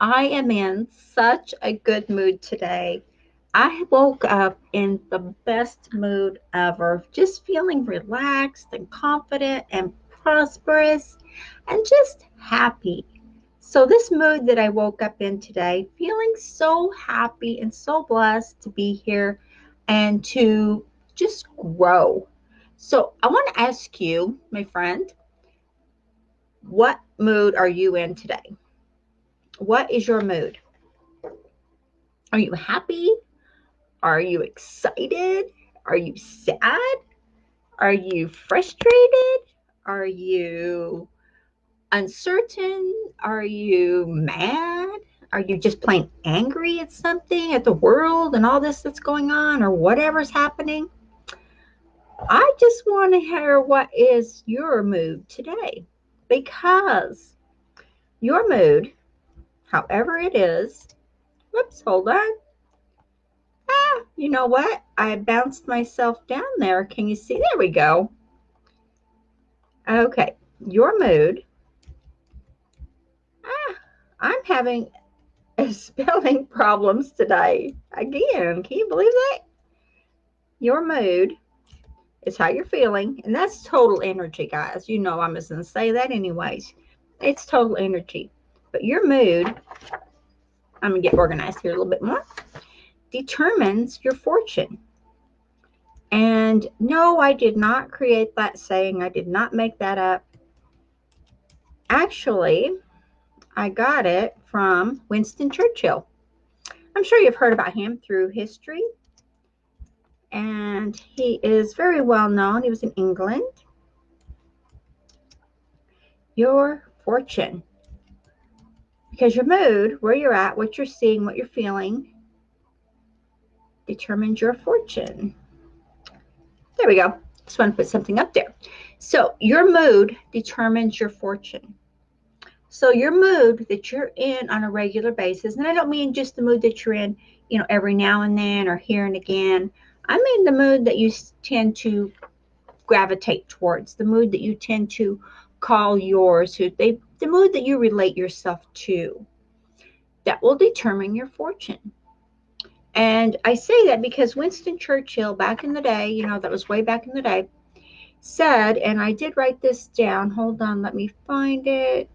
I am in such a good mood today. I woke up in the best mood ever, just feeling relaxed and confident and prosperous and just happy. So, this mood that I woke up in today, feeling so happy and so blessed to be here and to just grow. So, I want to ask you, my friend, what mood are you in today? What is your mood? Are you happy? Are you excited? Are you sad? Are you frustrated? Are you uncertain? Are you mad? Are you just plain angry at something, at the world and all this that's going on or whatever's happening? I just want to hear what is your mood today because your mood, however it is, whoops, hold on. You know what? I bounced myself down there. Can you see? There we go. Okay, your mood. Ah, I'm having spelling problems today. Again, can you believe that? Your mood is how you're feeling, and that's total energy, guys. You know I'm just going to say that anyways. It's total energy. But your mood, I'm going to get organized here a little bit more, determines your fortune. And no, I did not create that saying. I did not make that up. Actually, I got it from Winston Churchill. I'm sure you've heard about him through history, and he is very well known. He was in England. Your fortune, because your mood, where you're at, what you're seeing, what you're feeling, determines your fortune. There we go. Just want to put something up there. So your mood determines your fortune. So your mood that you're in on a regular basis, and I don't mean just the mood that you're in, every now and then or here and again. I mean the mood that you tend to gravitate towards, the mood that you tend to call yours, the mood that you relate yourself to. That will determine your fortune. And I say that because Winston Churchill, back in the day, that was way back in the day, said, and I did write this down. Hold on, let me find it.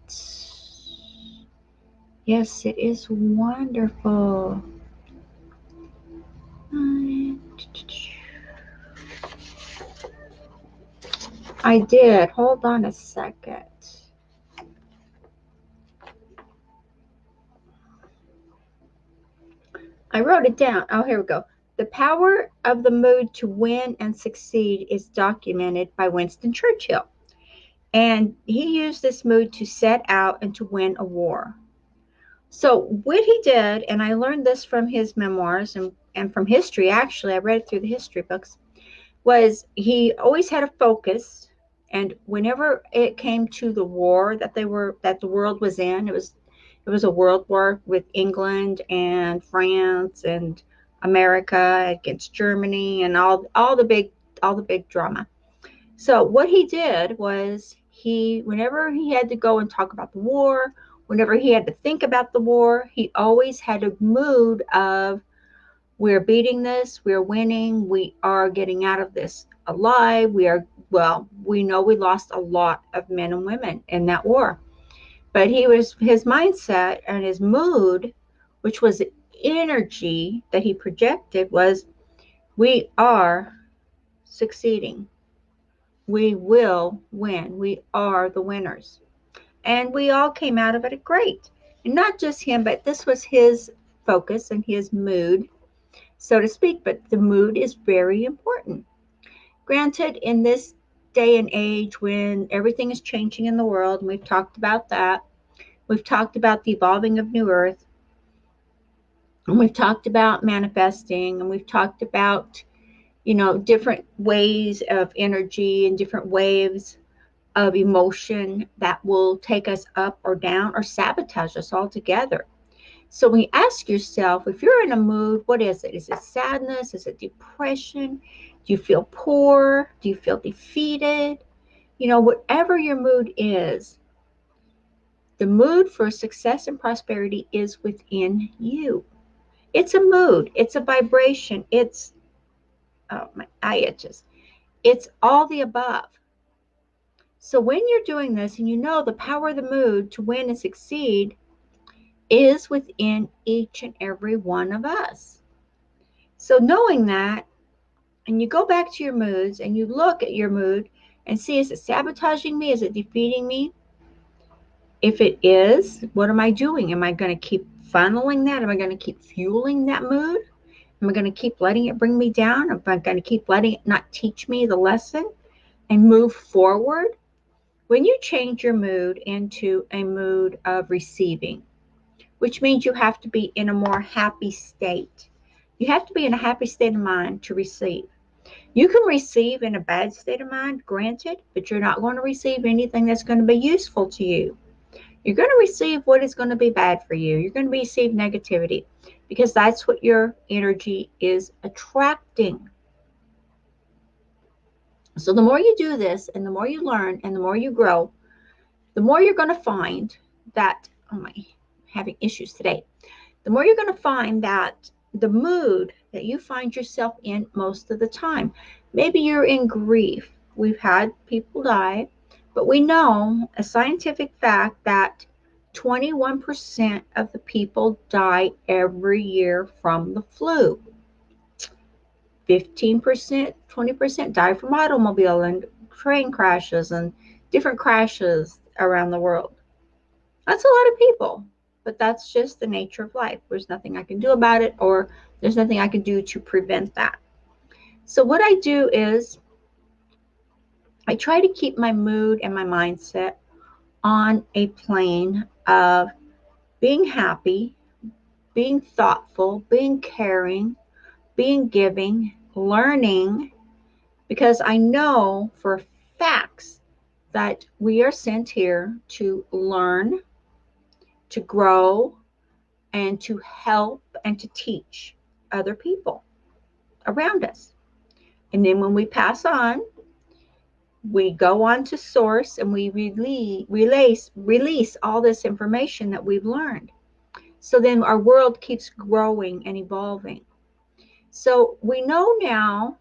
Yes, it is wonderful. I did. Hold on a second. I wrote it down. Oh, here we go. The power of the mood to win and succeed is documented by Winston Churchill. And he used this mood to set out and to win a war. So, what he did, and I learned this from his memoirs and from history, actually, I read it through the history books, was he always had a focus. And whenever it came to the war that the world was in, it was a world war with England and France and America against Germany and all the big drama. So what he did was whenever he had to go and talk about the war, whenever he had to think about the war, he always had a mood of, we're beating this, we're winning, we are getting out of this alive. We know we lost a lot of men and women in that war. But his mindset and his mood, which was the energy that he projected, was, we are succeeding. We will win. We are the winners. And we all came out of it great. And not just him, but this was his focus and his mood, so to speak. But the mood is very important. Granted, in this day and age when everything is changing in the world, and we've talked about that, we've talked about the evolving of New Earth, and we've talked about manifesting, and we've talked about, different ways of energy and different waves of emotion that will take us up or down or sabotage us altogether. So when you ask yourself, if you're in a mood, what is it? Is it sadness? Is it depression? Do you feel poor? Do you feel defeated? Whatever your mood is, The mood for success and prosperity is within you. It's a mood, it's a vibration, it's, oh, my eye itches. It's all the above. So when you're doing this and you know the power of the mood to win and succeed is within each and every one of us. So knowing that, and you go back to your moods and you look at your mood and see, is it sabotaging me? Is it defeating me? If it is, what am I doing? Am I going to keep funneling that? Am I going to keep fueling that mood? Am I going to keep letting it bring me down? Am I going to keep letting it not teach me the lesson and move forward? When you change your mood into a mood of receiving, which means you have to be in a more happy state. You have to be in a happy state of mind to receive. You can receive in a bad state of mind, granted, but you're not going to receive anything that's going to be useful to you. You're going to receive what is going to be bad for you. You're going to receive negativity because that's what your energy is attracting. So the more you do this and the more you learn and the more you grow, the more you're going to find that, oh my, I'm having issues today. The more you're going to find that the mood that you find yourself in most of the time, maybe you're in grief. We've had people die, but we know a scientific fact that 21% of the people die every year from the flu. 15%, 20% die from automobile and train crashes and different crashes around the world. That's a lot of people, but that's just the nature of life. There's nothing I can do about it, or there's nothing I can do to prevent that. So what I do is I try to keep my mood and my mindset on a plane of being happy, being thoughtful, being caring, being giving, learning, because I know for facts that we are sent here to learn, to grow, and to help and to teach other people around us. And then when we pass on, we go on to source and we release all this information that we've learned. So then our world keeps growing and evolving. So we know now,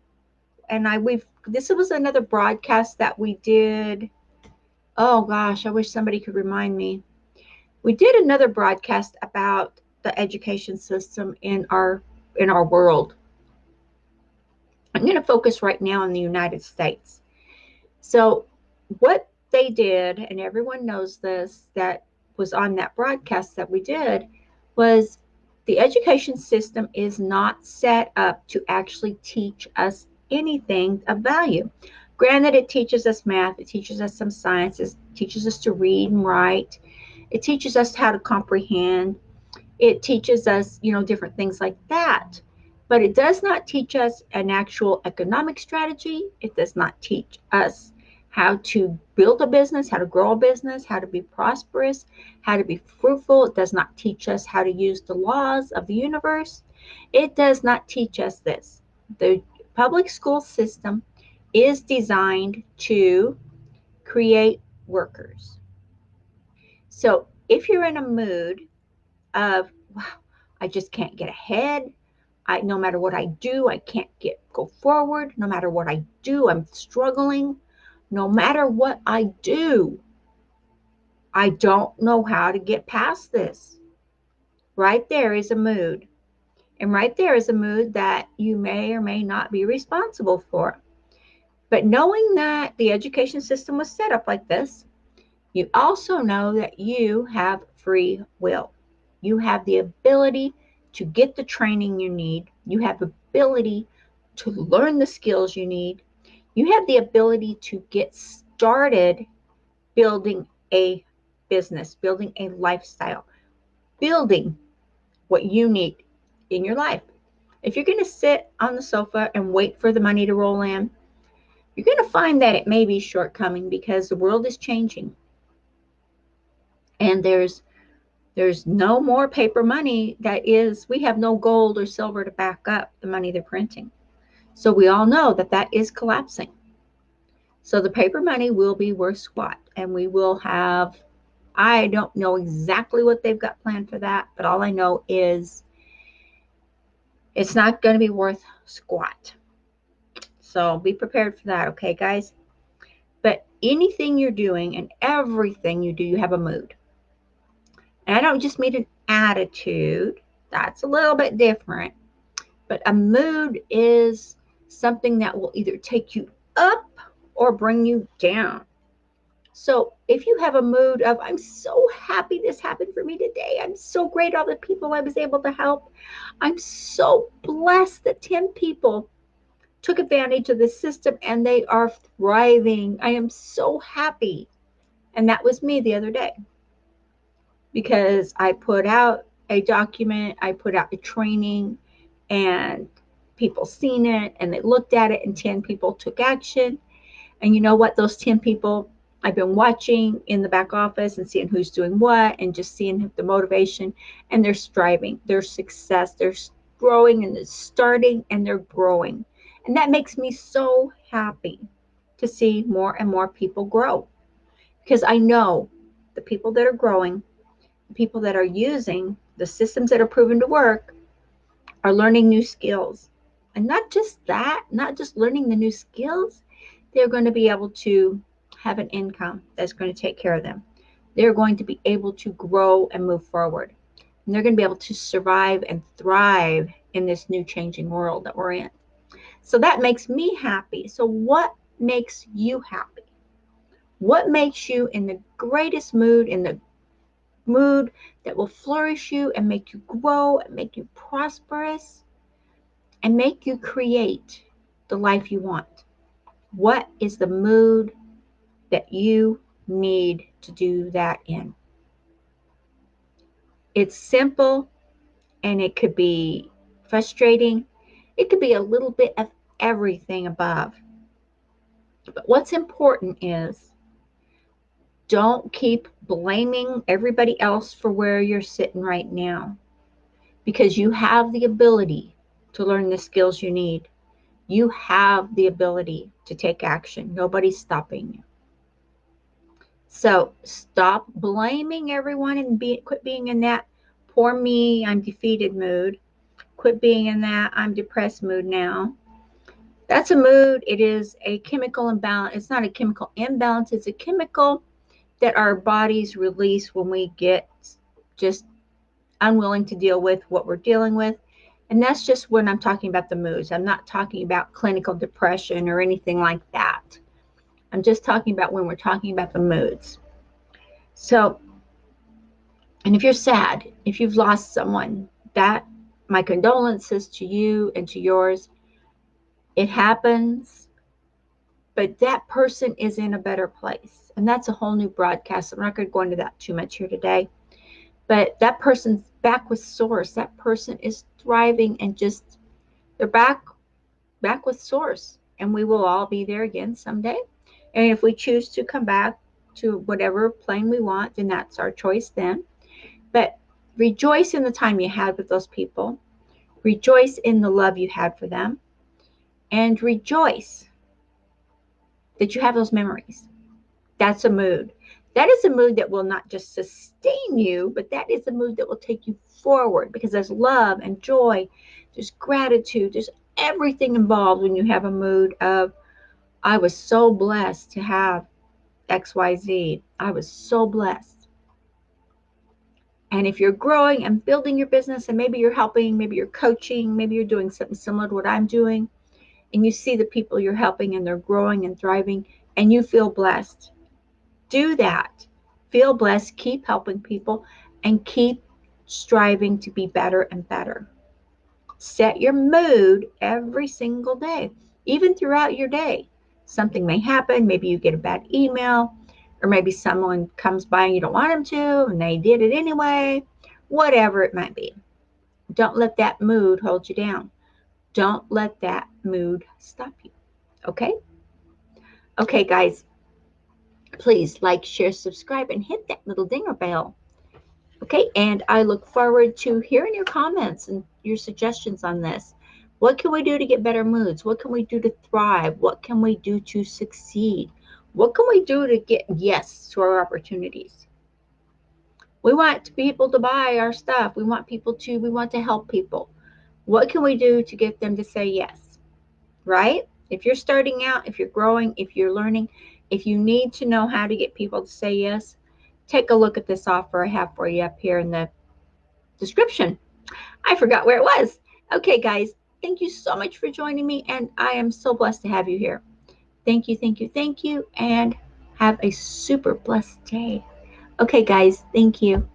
and we've this was another broadcast that we did. Oh gosh, I wish somebody could remind me. We did another broadcast about the education system in our world. I'm going to focus right now on the United States. So what they did, and everyone knows this, that was on that broadcast that we did, was the education system is not set up to actually teach us anything of value. Granted, it teaches us math, it teaches us some science, it teaches us to read and write, it teaches us how to comprehend, it teaches us, different things like that. But it does not teach us an actual economic strategy. It does not teach us how to build a business, how to grow a business, how to be prosperous, how to be fruitful. It does not teach us how to use the laws of the universe. It does not teach us this. The public school system is designed to create workers. So if you're in a mood of, wow, I just can't get ahead. No matter what I do, I can't go forward. No matter what I do, I'm struggling. No matter what I do, I don't know how to get past this. Right there is a mood. And right there is a mood that you may or may not be responsible for. But knowing that the education system was set up like this, you also know that you have free will. You have the ability to get the training you need. You have the ability to learn the skills you need. You have the ability to get started building a business, building a lifestyle, building what you need in your life. If you're going to sit on the sofa and wait for the money to roll in, you're going to find that it may be shortcoming because the world is changing. And there's no more paper money. We have no gold or silver to back up the money they're printing. So we all know that is collapsing. So the paper money will be worth squat, and we will have I don't know exactly what they've got planned for that, but all I know is it's not going to be worth squat. So be prepared for that, okay, guys? But anything you're doing and everything you do, you have a mood. And I don't just mean an attitude, that's a little bit different. But a mood is something that will either take you up or bring you down. So if you have a mood of, I'm so happy this happened for me today, I'm so great all the people I was able to help, I'm so blessed that 10 people took advantage of the system and they are thriving, I am so happy. And that was me the other day because I put out a document, I put out a training, and people seen it and they looked at it and 10 people took action. And you know what? Those 10 people I've been watching in the back office and seeing who's doing what and just seeing the motivation, and they're striving, their success, they're growing and they're starting and they're growing. And that makes me so happy to see more and more people grow because I know the people that are growing, the people that are using the systems that are proven to work are learning new skills. And not just that, not just learning the new skills, they're going to be able to have an income that's going to take care of them. They're going to be able to grow and move forward. And they're going to be able to survive and thrive in this new changing world that we're in. So that makes me happy. So, what makes you happy? What makes you in the greatest mood, in the mood that will flourish you and make you grow and make you prosperous and make you create the life you want? What is the mood that you need to do that in? It's simple and it could be frustrating. It could be a little bit of everything above. But what's important is don't keep blaming everybody else for where you're sitting right now because you have the ability to learn the skills you need. You have the ability to take action. Nobody's stopping you. So stop blaming everyone and quit being in that poor me, I'm defeated mood. Quit being in that I'm depressed mood now. That's a mood. It is a chemical imbalance. It's not a chemical imbalance, it's a chemical that our bodies release when we get just unwilling to deal with what we're dealing with. And that's just when I'm talking about the moods. I'm not talking about clinical depression or anything like that. I'm just talking about when we're talking about the moods. So, and if you're sad, if you've lost someone, that my condolences to you and to yours. It happens, but that person is in a better place. And that's a whole new broadcast. I'm not going to go into that too much here today. But that person's back with source. That person is thriving and just they're back with source. And we will all be there again someday. And if we choose to come back to whatever plane we want, then that's our choice then. But rejoice in the time you had with those people. Rejoice in the love you had for them. And rejoice that you have those memories. That's a mood. That is a mood that will not just sustain you, but that is a mood that will take you forward because there's love and joy, there's gratitude, there's everything involved when you have a mood of, I was so blessed to have XYZ. I was so blessed. And if you're growing and building your business, and maybe you're helping, maybe you're coaching, maybe you're doing something similar to what I'm doing, and you see the people you're helping and they're growing and thriving, and you feel blessed, do that. Feel blessed, keep helping people, and keep striving to be better and better. Set your mood every single day, even throughout your day. Something may happen. Maybe you get a bad email, or maybe someone comes by and you don't want them to, and they did it anyway. Whatever it might be. Don't let that mood hold you down. Don't let that mood stop you. Okay? Okay, guys, please like, share, subscribe, and hit that little dinger bell. Okay, and I look forward to hearing your comments and your suggestions on this. What can we do to get better moods? What can we do to thrive? What can we do to succeed? What can we do to get yes to our opportunities? We want people to buy our stuff. We want to help people. What can we do to get them to say yes? Right? If you're starting out, if you're growing, if you're learning, if you need to know how to get people to say yes, take a look at this offer I have for you up here in the description. I forgot where it was. Okay, guys, thank you so much for joining me, and I am so blessed to have you here. Thank you, thank you, thank you, and have a super blessed day. Okay, guys, thank you.